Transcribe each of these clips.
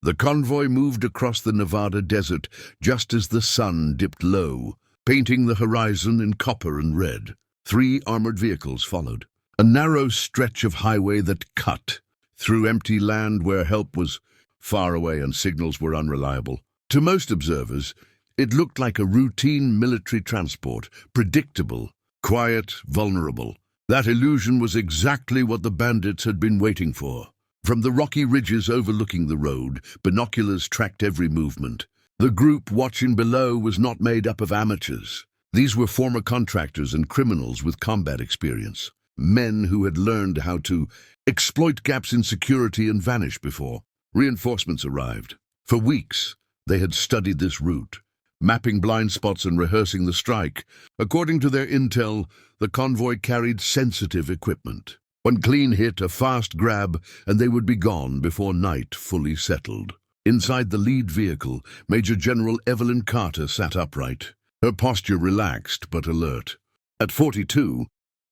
The convoy moved across the Nevada desert just as the sun dipped low, painting the horizon in copper and red. 3 armored vehicles followed, a narrow stretch of highway that cut through empty land where help was far away and signals were unreliable. To most observers, it looked like a routine military transport, predictable, quiet, vulnerable. That illusion was exactly what the bandits had been waiting for. From the rocky ridges overlooking the road, binoculars tracked every movement. The group watching below was not made up of amateurs. These were former contractors and criminals with combat experience, men who had learned how to exploit gaps in security and vanish before. Reinforcements arrived. For weeks, they had studied this route, mapping blind spots and rehearsing the strike. According to their intel, the convoy carried sensitive equipment. One clean hit, a fast grab, and they would be gone before night fully settled. Inside the lead vehicle, Major General Evelyn Carter sat upright, her posture relaxed but alert. At 42,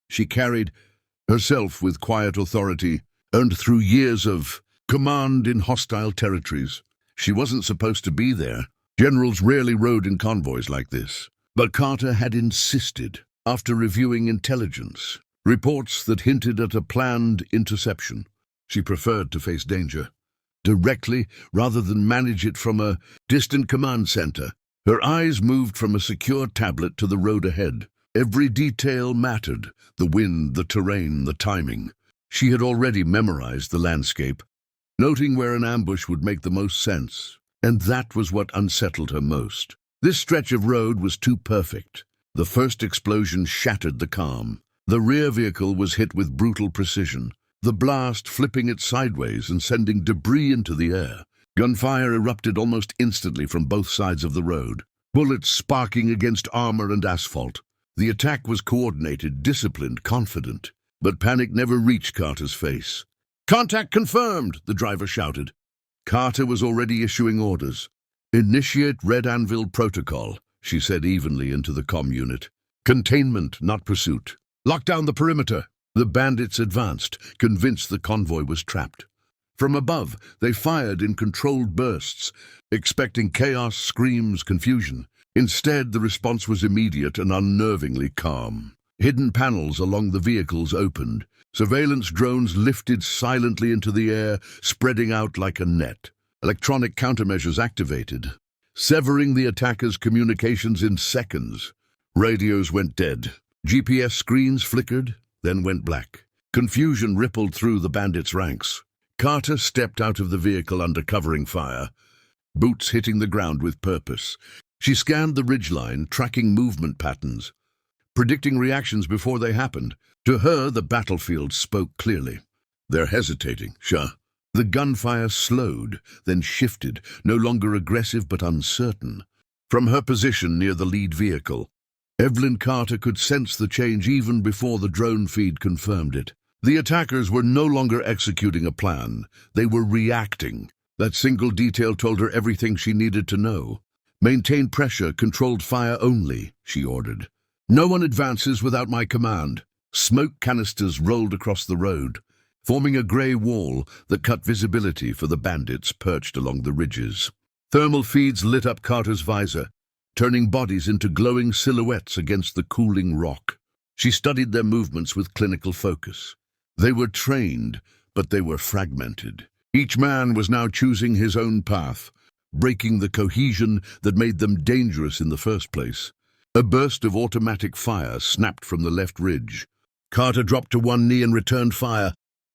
she carried herself with quiet authority, earned through years of command in hostile territories. She wasn't supposed to be there. Generals rarely rode in convoys like this. But Carter had insisted, after reviewing intelligence, reports that hinted at a planned interception. She preferred to face danger directly rather than manage it from a distant command center. Her eyes moved from a secure tablet to the road ahead. Every detail mattered: the wind, the terrain, the timing. She had already memorized the landscape, noting where an ambush would make the most sense, and that was what unsettled her most. This stretch of road was too perfect. The first explosion shattered the calm. The rear vehicle was hit with brutal precision, the blast flipping it sideways and sending debris into the air. Gunfire erupted almost instantly from both sides of the road, bullets sparking against armor and asphalt. The attack was coordinated, disciplined, confident, but panic never reached Carter's face. "Contact confirmed," the driver shouted. Carter was already issuing orders. "Initiate Red Anvil protocol," she said evenly into the comm unit. "Containment, not pursuit. Lock down the perimeter." The bandits advanced, convinced the convoy was trapped. From above, they fired in controlled bursts, expecting chaos, screams, confusion. Instead, the response was immediate and unnervingly calm. Hidden panels along the vehicles opened. Surveillance drones lifted silently into the air, spreading out like a net. Electronic countermeasures activated, severing the attackers' communications in seconds. Radios went dead. GPS screens flickered, then went black. Confusion rippled through the bandits' ranks. Carter stepped out of the vehicle under covering fire, boots hitting the ground with purpose. She scanned the ridgeline, tracking movement patterns, predicting reactions before they happened. To her, the battlefield spoke clearly. "They're hesitating, Shah." The gunfire slowed, then shifted, no longer aggressive but uncertain. From her position near the lead vehicle, Evelyn Carter could sense the change even before the drone feed confirmed it. The attackers were no longer executing a plan. They were reacting. That single detail told her everything she needed to know. "Maintain pressure, controlled fire only," she ordered. "No one advances without my command." Smoke canisters rolled across the road, forming a grey wall that cut visibility for the bandits perched along the ridges. Thermal feeds lit up Carter's visor, turning bodies into glowing silhouettes against the cooling rock. She studied their movements with clinical focus. They were trained, but they were fragmented. Each man was now choosing his own path, breaking the cohesion that made them dangerous in the first place. A burst of automatic fire snapped from the left ridge. Carter dropped to one knee and returned fire,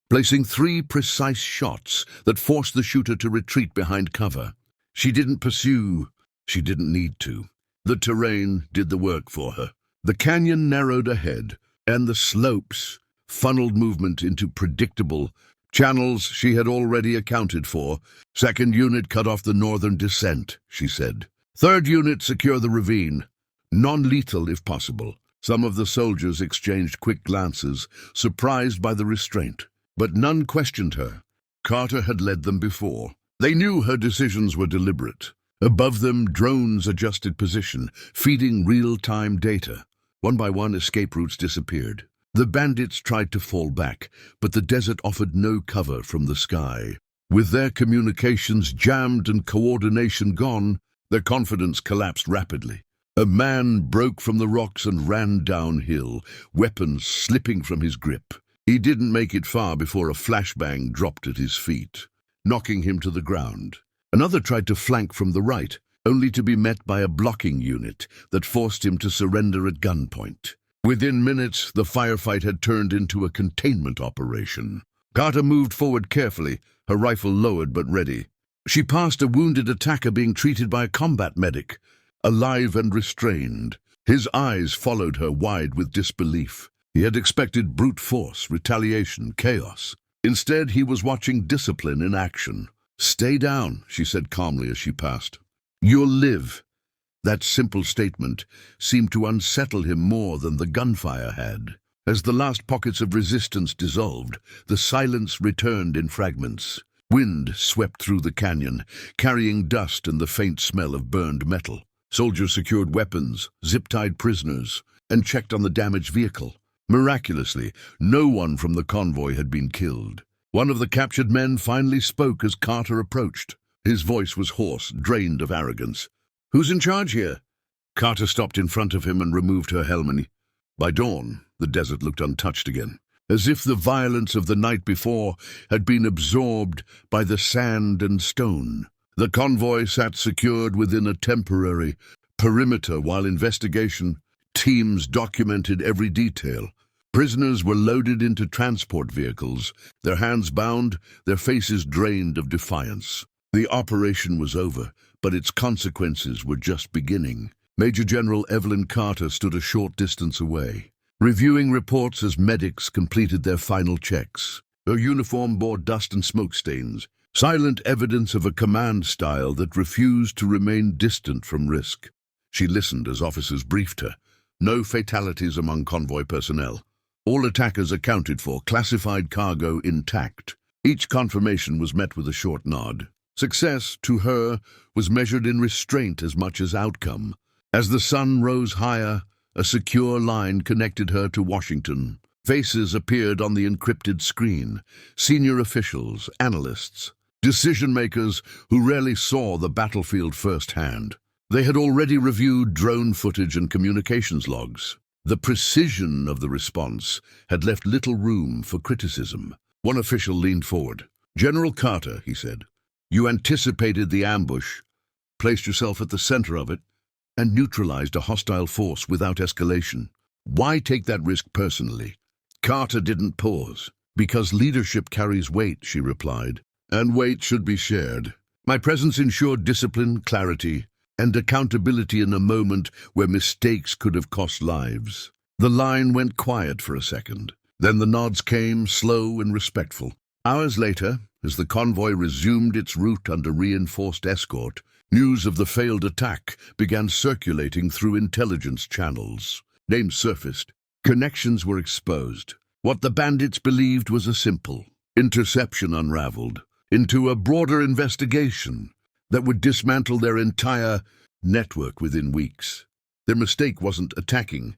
placing 3 precise shots that forced the shooter to retreat behind cover. She didn't pursue. She didn't need to. The terrain did the work for her. The canyon narrowed ahead, and the slopes funneled movement into predictable channels she had already accounted for. "Second unit cut off the northern descent," she said. "Third unit secure the ravine. Non-lethal if possible." Some of the soldiers exchanged quick glances, surprised by the restraint. But none questioned her. Carter had led them before. They knew her decisions were deliberate. Above them, drones adjusted position, feeding real-time data. One by one, escape routes disappeared. The bandits tried to fall back, but the desert offered no cover from the sky. With their communications jammed and coordination gone, their confidence collapsed rapidly. A man broke from the rocks and ran downhill, weapons slipping from his grip. He didn't make it far before a flashbang dropped at his feet, knocking him to the ground. Another tried to flank from the right, only to be met by a blocking unit that forced him to surrender at gunpoint. Within minutes, the firefight had turned into a containment operation. Carter moved forward carefully, her rifle lowered but ready. She passed a wounded attacker being treated by a combat medic, alive and restrained. His eyes followed her wide with disbelief. He had expected brute force, retaliation, chaos. Instead, he was watching discipline in action. "Stay down," she said calmly as she passed. "You'll live." That simple statement seemed to unsettle him more than the gunfire had. As the last pockets of resistance dissolved, the silence returned in fragments. Wind swept through the canyon, carrying dust and the faint smell of burned metal. Soldiers secured weapons, zip-tied prisoners, and checked on the damaged vehicle. Miraculously, no one from the convoy had been killed. One of the captured men finally spoke as Carter approached. His voice was hoarse, drained of arrogance. "Who's in charge here?" Carter stopped in front of him and removed her helmet. By dawn, the desert looked untouched again, as if the violence of the night before had been absorbed by the sand and stone. The convoy sat secured within a temporary perimeter while investigation teams documented every detail. Prisoners were loaded into transport vehicles, their hands bound, their faces drained of defiance. The operation was over, but its consequences were just beginning. Major General Evelyn Carter stood a short distance away, reviewing reports as medics completed their final checks. Her uniform bore dust and smoke stains, silent evidence of a command style that refused to remain distant from risk. She listened as officers briefed her. No fatalities among convoy personnel. All attackers accounted for, classified cargo intact. Each confirmation was met with a short nod. Success, to her, was measured in restraint as much as outcome. As the sun rose higher, a secure line connected her to Washington. Faces appeared on the encrypted screen. Senior officials, analysts, decision-makers who rarely saw the battlefield firsthand. They had already reviewed drone footage and communications logs. The precision of the response had left little room for criticism. One official leaned forward. "General Carter," he said, "you anticipated the ambush, placed yourself at the center of it, and neutralized a hostile force without escalation. Why take that risk personally?" Carter didn't pause. "Because leadership carries weight," she replied, "and weight should be shared. My presence ensured discipline, clarity, and accountability in a moment where mistakes could have cost lives." The line went quiet for a second. Then the nods came, slow and respectful. Hours later, as the convoy resumed its route under reinforced escort, news of the failed attack began circulating through intelligence channels. Names surfaced. Connections were exposed. What the bandits believed was a simple interception unraveled into a broader investigation that would dismantle their entire network within weeks. Their mistake wasn't attacking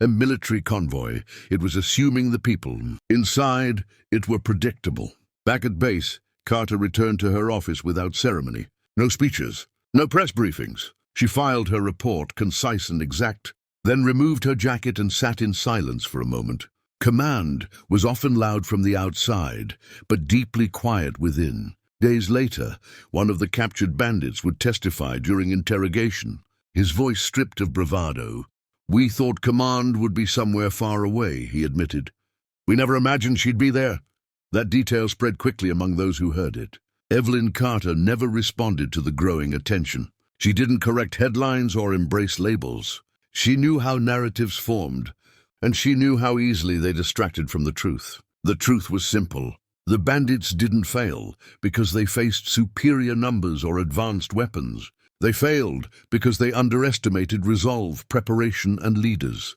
a military convoy, it was assuming the people inside it were predictable. Back at base, Carter returned to her office without ceremony. No speeches, no press briefings. She filed her report, concise and exact, then removed her jacket and sat in silence for a moment. Command was often loud from the outside, but deeply quiet within. Days later, one of the captured bandits would testify during interrogation, his voice stripped of bravado. "We thought command would be somewhere far away," he admitted. "We never imagined she'd be there." That detail spread quickly among those who heard it. Evelyn Carter never responded to the growing attention. She didn't correct headlines or embrace labels. She knew how narratives formed, and she knew how easily they distracted from the truth. The truth was simple. The bandits didn't fail because they faced superior numbers or advanced weapons. They failed because they underestimated resolve, preparation, and leaders.